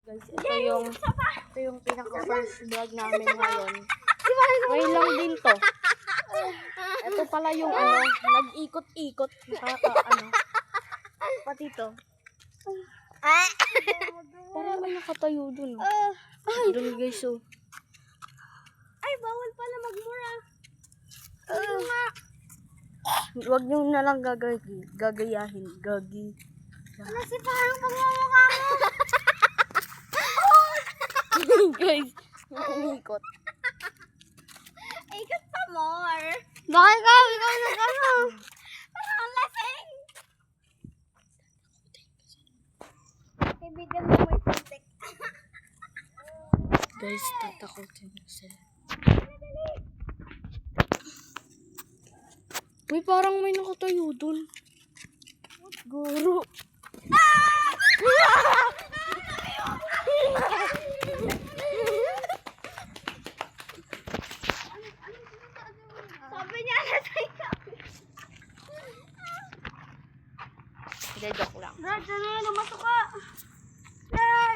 Guys, ito yung pinaka-first vlog namin ngayon. Ngayon lang din to. Ito pala yung nag-ikot-ikot. Pati to. Parang may nakatayo dun. Dun guys, oh. Ay, bawal pala magmura. Huwag nyo na lang gagayahin. Ano si parang pagmamukha mo? Guys, umiikot. Ikot pa more. Bakit ka? Ikaw na Parang ang lasing. Kaibigan mo may putik. Guys, tatakotin mo sila. Uy, parang may nakatayo dun. Guro. Sabi niya lasing ka. Hindi, joke lang. Brad, ano yan? Lumasok ka.